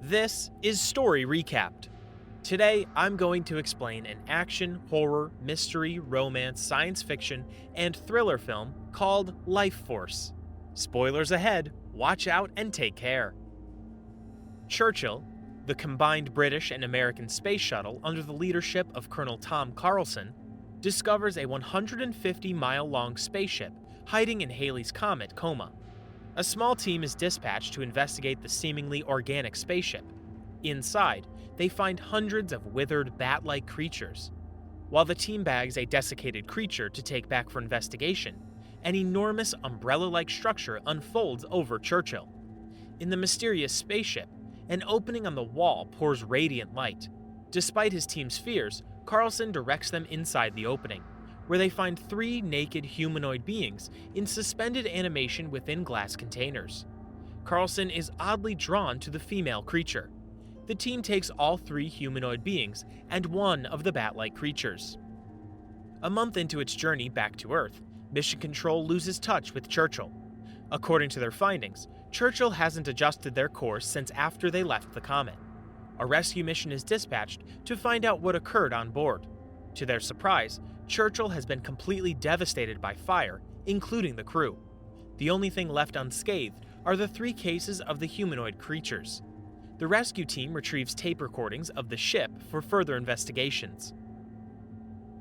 This is Story Recapped. Today, I'm going to explain an action, horror, mystery, romance, science fiction, and thriller film called Life Force. Spoilers ahead, watch out and take care. Churchill, the combined British and American space shuttle under the leadership of Colonel Tom Carlson, discovers a 150-mile-long spaceship hiding in Halley's Comet Coma. A small team is dispatched to investigate the seemingly organic spaceship. Inside, they find hundreds of withered, bat-like creatures. While the team bags a desiccated creature to take back for investigation, an enormous umbrella-like structure unfolds over Churchill. In the mysterious spaceship, an opening on the wall pours radiant light. Despite his team's fears, Carlson directs them inside the opening, where they find three naked humanoid beings in suspended animation within glass containers. Carlson is oddly drawn to the female creature. The team takes all three humanoid beings and one of the bat-like creatures. A month into its journey back to Earth, Mission Control loses touch with Churchill. According to their findings, Churchill hasn't adjusted their course since after they left the comet. A rescue mission is dispatched to find out what occurred on board. To their surprise, Churchill has been completely devastated by fire, including the crew. The only thing left unscathed are the three cases of the humanoid creatures. The rescue team retrieves tape recordings of the ship for further investigations.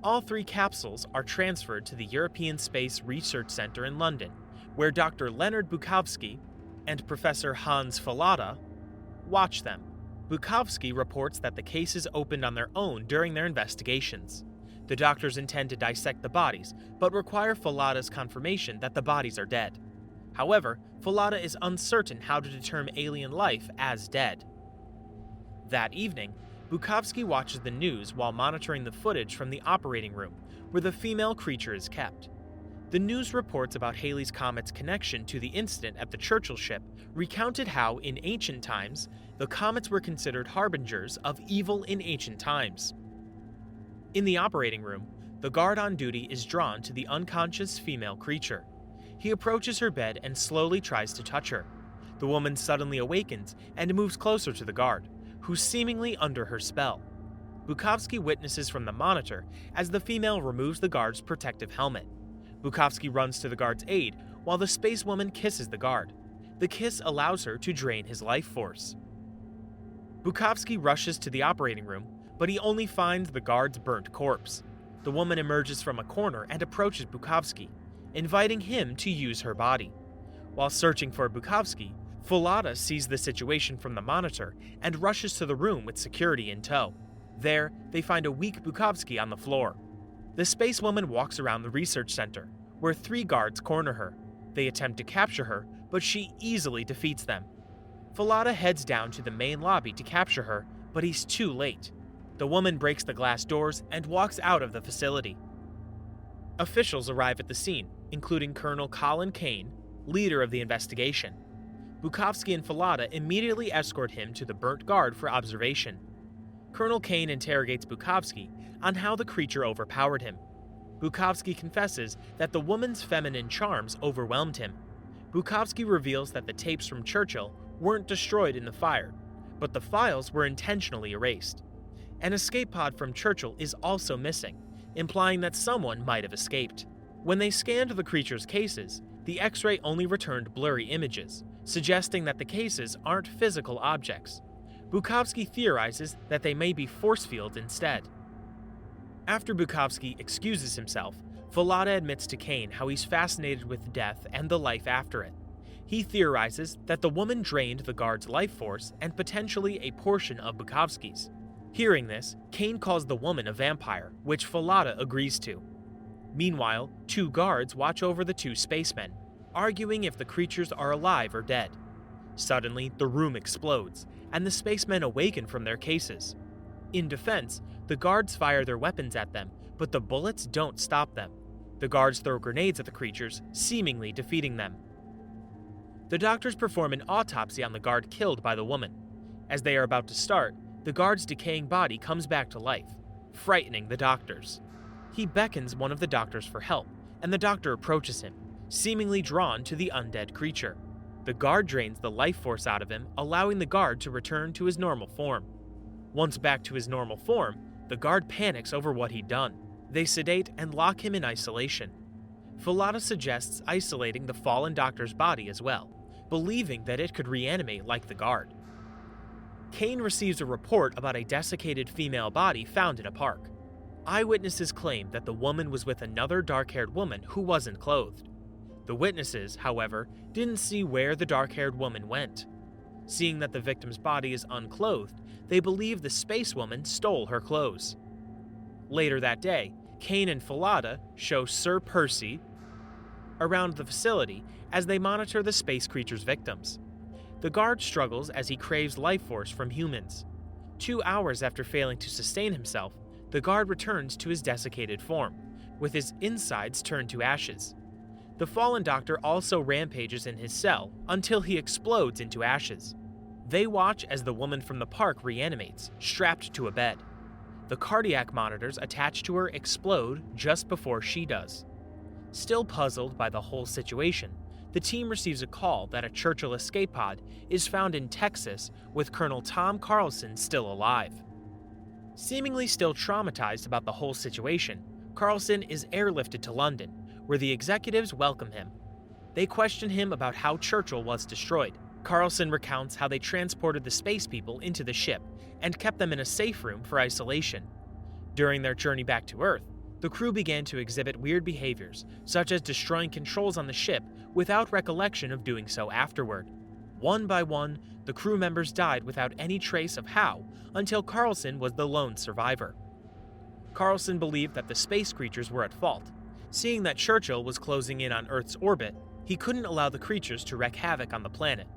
All three capsules are transferred to the European Space Research Centre in London, where Dr. Leonard Bukovsky and Professor Hans Fallada watch them. Bukovsky reports that the cases opened on their own during their investigations. The doctors intend to dissect the bodies, but require Fallada's confirmation that the bodies are dead. However, Fallada is uncertain how to determine alien life as dead. That evening, Bukovsky watches the news while monitoring the footage from the operating room, where the female creature is kept. The news reports about Halley's Comet's connection to the incident at the Churchill ship recounted how, in ancient times, the comets were considered harbingers of evil in ancient times. In the operating room, the guard on duty is drawn to the unconscious female creature. He approaches her bed and slowly tries to touch her. The woman suddenly awakens and moves closer to the guard, who's seemingly under her spell. Bukovsky witnesses from the monitor as the female removes the guard's protective helmet. Bukovsky runs to the guard's aid while the space woman kisses the guard. The kiss allows her to drain his life force. Bukovsky rushes to the operating room, but he only finds the guard's burnt corpse. The woman emerges from a corner and approaches Bukovsky, inviting him to use her body. While searching for Bukovsky, Fallada sees the situation from the monitor and rushes to the room with security in tow. There, they find a weak Bukovsky on the floor. The space woman walks around the research center, where three guards corner her. They attempt to capture her, but she easily defeats them. Fallada heads down to the main lobby to capture her, but he's too late. The woman breaks the glass doors and walks out of the facility. Officials arrive at the scene, including Colonel Colin Kane, leader of the investigation. Bukovsky and Fallada immediately escort him to the burnt guard for observation. Colonel Kane interrogates Bukovsky on how the creature overpowered him. Bukovsky confesses that the woman's feminine charms overwhelmed him. Bukovsky reveals that the tapes from Churchill weren't destroyed in the fire, but the files were intentionally erased. An escape pod from Churchill is also missing, implying that someone might have escaped. When they scanned the creature's cases, the X-ray only returned blurry images, suggesting that the cases aren't physical objects. Bukovsky theorizes that they may be force fields instead. After Bukovsky excuses himself, Fallada admits to Kane how he's fascinated with death and the life after it. He theorizes that the woman drained the guard's life force and potentially a portion of Bukovsky's. Hearing this, Kane calls the woman a vampire, which Fallada agrees to. Meanwhile, two guards watch over the two spacemen, arguing if the creatures are alive or dead. Suddenly, the room explodes, and the spacemen awaken from their cases. In defense, the guards fire their weapons at them, but the bullets don't stop them. The guards throw grenades at the creatures, seemingly defeating them. The doctors perform an autopsy on the guard killed by the woman. As they are about to start, the guard's decaying body comes back to life, frightening the doctors. He beckons one of the doctors for help, and the doctor approaches him, seemingly drawn to the undead creature. The guard drains the life force out of him, allowing the guard to return to his normal form. Once back to his normal form, the guard panics over what he'd done. They sedate and lock him in isolation. Fallada suggests isolating the fallen doctor's body as well, believing that it could reanimate like the guard. Kane receives a report about a desiccated female body found in a park. Eyewitnesses claim that the woman was with another dark-haired woman who wasn't clothed. The witnesses, however, didn't see where the dark-haired woman went. Seeing that the victim's body is unclothed, they believe the space woman stole her clothes. Later that day, Kane and Fallada show Sir Percy around the facility as they monitor the space creature's victims. The guard struggles as he craves life force from humans. 2 hours after failing to sustain himself, the guard returns to his desiccated form, with his insides turned to ashes. The fallen doctor also rampages in his cell until he explodes into ashes. They watch as the woman from the park reanimates, strapped to a bed. The cardiac monitors attached to her explode just before she does. Still puzzled by the whole situation, the team receives a call that a Churchill escape pod is found in Texas with Colonel Tom Carlson still alive. Seemingly still traumatized about the whole situation, Carlson is airlifted to London, where the executives welcome him. They question him about how Churchill was destroyed. Carlson recounts how they transported the space people into the ship and kept them in a safe room for isolation. During their journey back to Earth, the crew began to exhibit weird behaviors, such as destroying controls on the ship without recollection of doing so afterward. One by one, the crew members died without any trace of how, until Carlson was the lone survivor. Carlson believed that the space creatures were at fault. Seeing that Churchill was closing in on Earth's orbit, he couldn't allow the creatures to wreak havoc on the planet.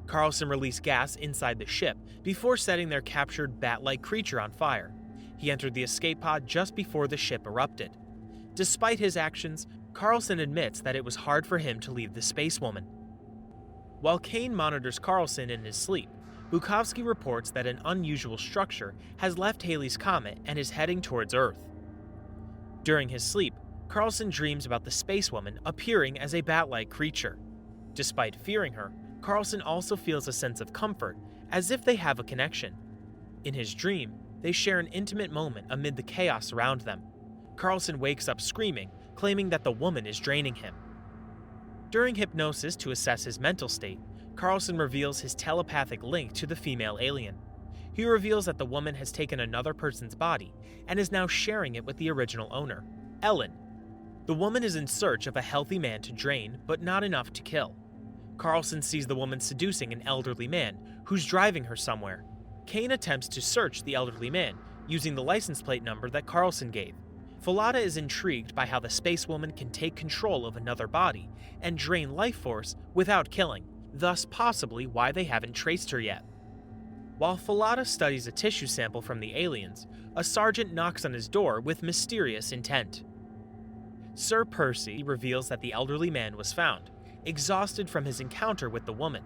Carlson released gas inside the ship before setting their captured bat-like creature on fire. He entered the escape pod just before the ship erupted. Despite his actions, Carlson admits that it was hard for him to leave the space woman. While Kane monitors Carlson in his sleep, Bukovsky reports that an unusual structure has left Halley's Comet and is heading towards Earth. During his sleep, Carlson dreams about the space woman appearing as a bat-like creature. Despite fearing her, Carlson also feels a sense of comfort, as if they have a connection. In his dream, they share an intimate moment amid the chaos around them. Carlson wakes up screaming, claiming that the woman is draining him. During hypnosis to assess his mental state, Carlson reveals his telepathic link to the female alien. He reveals that the woman has taken another person's body and is now sharing it with the original owner, Ellen. The woman is in search of a healthy man to drain, but not enough to kill. Carlson sees the woman seducing an elderly man who's driving her somewhere. Kane attempts to search the elderly man using the license plate number that Carlson gave. Fallada is intrigued by how the space woman can take control of another body and drain life force without killing, thus possibly why they haven't traced her yet. While Fallada studies a tissue sample from the aliens, a sergeant knocks on his door with mysterious intent. Sir Percy reveals that the elderly man was found, exhausted from his encounter with the woman.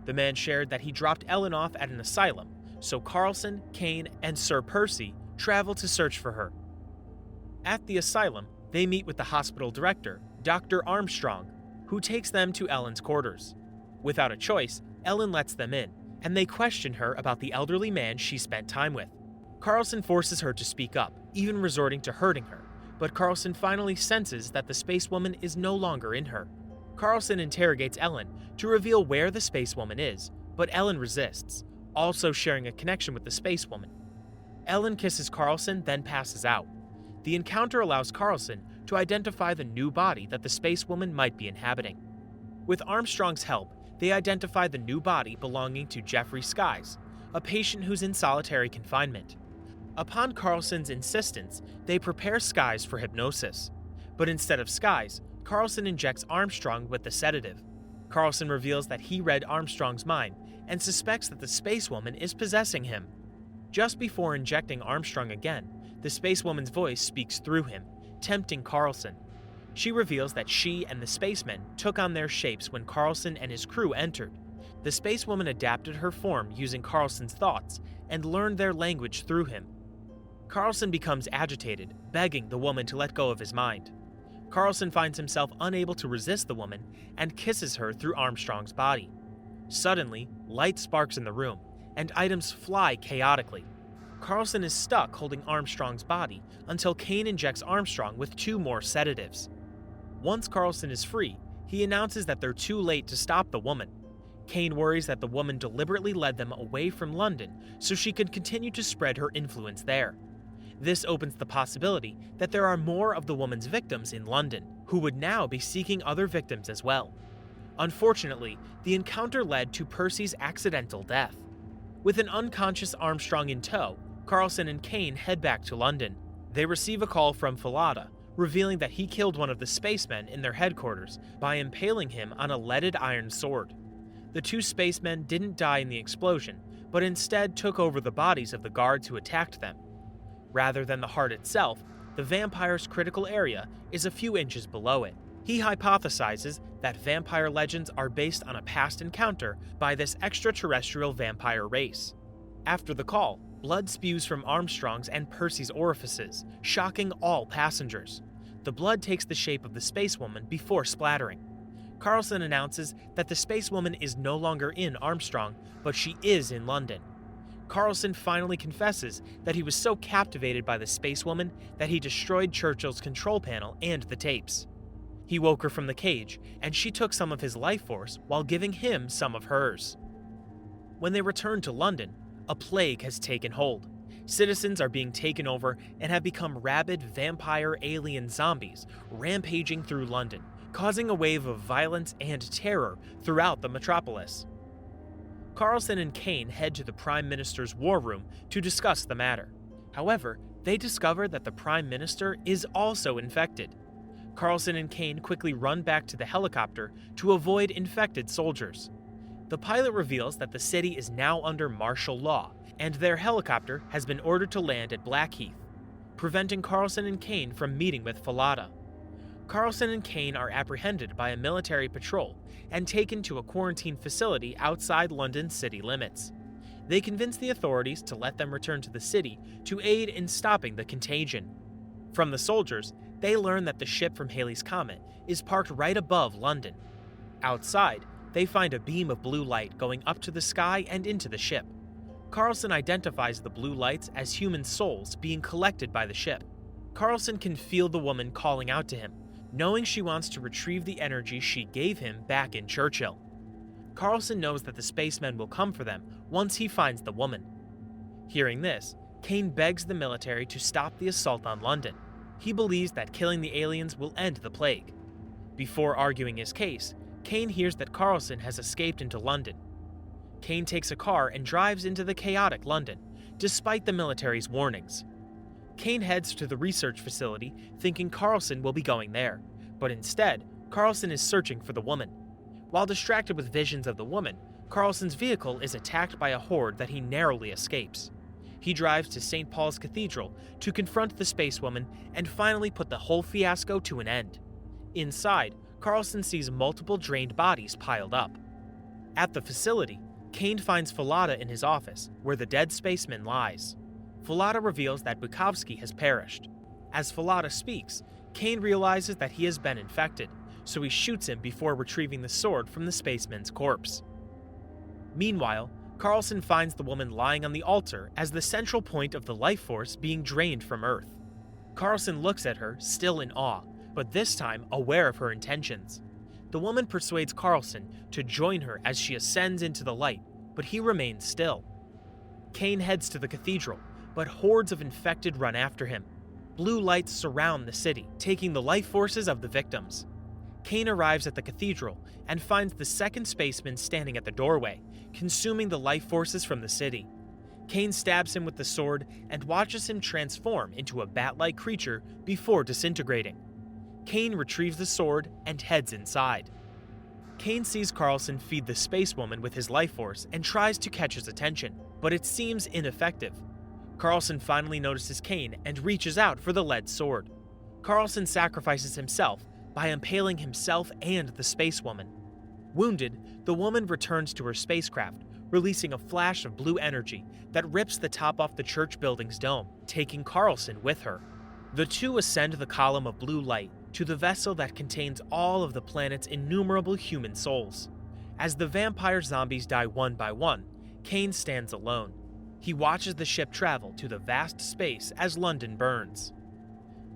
The man shared that he dropped Ellen off at an asylum, so Carlson, Kane, and Sir Percy travel to search for her. At the asylum, they meet with the hospital director, Dr. Armstrong, who takes them to Ellen's quarters. Without a choice, Ellen lets them in, and they question her about the elderly man she spent time with. Carlson forces her to speak up, even resorting to hurting her, but Carlson finally senses that the space woman is no longer in her. Carlson interrogates Ellen to reveal where the space woman is, but Ellen resists, also sharing a connection with the space woman. Ellen kisses Carlson, then passes out. The encounter allows Carlson to identify the new body that the space woman might be inhabiting. With Armstrong's help, they identify the new body belonging to Jeffrey Skies, a patient who's in solitary confinement. Upon Carlson's insistence, they prepare Skies for hypnosis. But instead of Skies, Carlson injects Armstrong with the sedative. Carlson reveals that he read Armstrong's mind and suspects that the space woman is possessing him. Just before injecting Armstrong again, the space woman's voice speaks through him, tempting Carlson. She reveals that she and the spacemen took on their shapes when Carlson and his crew entered. The space woman adapted her form using Carlson's thoughts and learned their language through him. Carlson becomes agitated, begging the woman to let go of his mind. Carlson finds himself unable to resist the woman and kisses her through Armstrong's body. Suddenly, light sparks in the room, and items fly chaotically. Carlson is stuck holding Armstrong's body until Kane injects Armstrong with 2 more sedatives. Once Carlson is free, he announces that they're too late to stop the woman. Kane worries that the woman deliberately led them away from London so she could continue to spread her influence there. This opens the possibility that there are more of the woman's victims in London, who would now be seeking other victims as well. Unfortunately, the encounter led to Percy's accidental death. With an unconscious Armstrong in tow, Carlson and Kane head back to London. They receive a call from Falada, revealing that he killed one of the spacemen in their headquarters by impaling him on a leaded iron sword. The 2 spacemen didn't die in the explosion, but instead took over the bodies of the guards who attacked them. Rather than the heart itself, the vampire's critical area is a few inches below it. He hypothesizes that vampire legends are based on a past encounter by this extraterrestrial vampire race. After the call, blood spews from Armstrong's and Percy's orifices, shocking all passengers. The blood takes the shape of the spacewoman before splattering. Carlson announces that the spacewoman is no longer in Armstrong, but she is in London. Carlson finally confesses that he was so captivated by the spacewoman that he destroyed Churchill's control panel and the tapes. He woke her from the cage, and she took some of his life force while giving him some of hers. When they return to London, a plague has taken hold. Citizens are being taken over and have become rabid vampire alien zombies rampaging through London, causing a wave of violence and terror throughout the metropolis. Carlson and Kane head to the Prime Minister's war room to discuss the matter. However, they discover that the Prime Minister is also infected. Carlson and Kane quickly run back to the helicopter to avoid infected soldiers. The pilot reveals that the city is now under martial law, and their helicopter has been ordered to land at Blackheath, preventing Carlson and Kane from meeting with Falada. Carlson and Kane are apprehended by a military patrol and taken to a quarantine facility outside London's city limits. They convince the authorities to let them return to the city to aid in stopping the contagion. From the soldiers, they learn that the ship from Halley's Comet is parked right above London. Outside, they find a beam of blue light going up to the sky and into the ship. Carlson identifies the blue lights as human souls being collected by the ship. Carlson can feel the woman calling out to him, knowing she wants to retrieve the energy she gave him back in Churchill. Carlson knows that the spacemen will come for them once he finds the woman. Hearing this, Kane begs the military to stop the assault on London. He believes that killing the aliens will end the plague. Before arguing his case, Kane hears that Carlson has escaped into London. Kane takes a car and drives into the chaotic London, despite the military's warnings. Kane heads to the research facility thinking Carlson will be going there, but instead, Carlson is searching for the woman. While distracted with visions of the woman, Carlson's vehicle is attacked by a horde that he narrowly escapes. He drives to St. Paul's Cathedral to confront the spacewoman and finally put the whole fiasco to an end. Inside, Carlson sees multiple drained bodies piled up. At the facility, Kane finds Falada in his office, where the dead spaceman lies. Falada reveals that Bukowski has perished. As Falada speaks, Kane realizes that he has been infected, so he shoots him before retrieving the sword from the spaceman's corpse. Meanwhile, Carlson finds the woman lying on the altar as the central point of the life force being drained from Earth. Carlson looks at her, still in awe, but this time aware of her intentions. The woman persuades Carlson to join her as she ascends into the light, but he remains still. Kane heads to the cathedral, but hordes of infected run after him. Blue lights surround the city, taking the life forces of the victims. Kane arrives at the cathedral and finds the second spaceman standing at the doorway, consuming the life forces from the city. Kane stabs him with the sword and watches him transform into a bat-like creature before disintegrating. Kane retrieves the sword and heads inside. Kane sees Carlson feed the spacewoman with his life force and tries to catch his attention, but it seems ineffective. Carlson finally notices Kane and reaches out for the lead sword. Carlson sacrifices himself by impaling himself and the spacewoman. Wounded, the woman returns to her spacecraft, releasing a flash of blue energy that rips the top off the church building's dome, taking Carlson with her. The two ascend the column of blue light to the vessel that contains all of the planet's innumerable human souls. As the vampire zombies die one by one, Kane stands alone. He watches the ship travel to the vast space as London burns.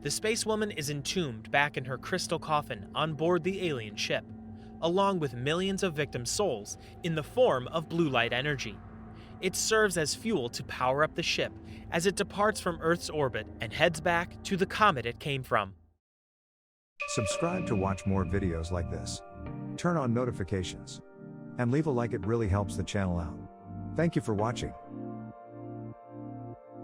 The spacewoman is entombed back in her crystal coffin on board the alien ship, along with millions of victim souls in the form of blue light energy. It serves as fuel to power up the ship as it departs from Earth's orbit and heads back to the comet it came from. Subscribe to watch more videos like this. Turn on notifications. And leave a like, it really helps the channel out. Thank you for watching.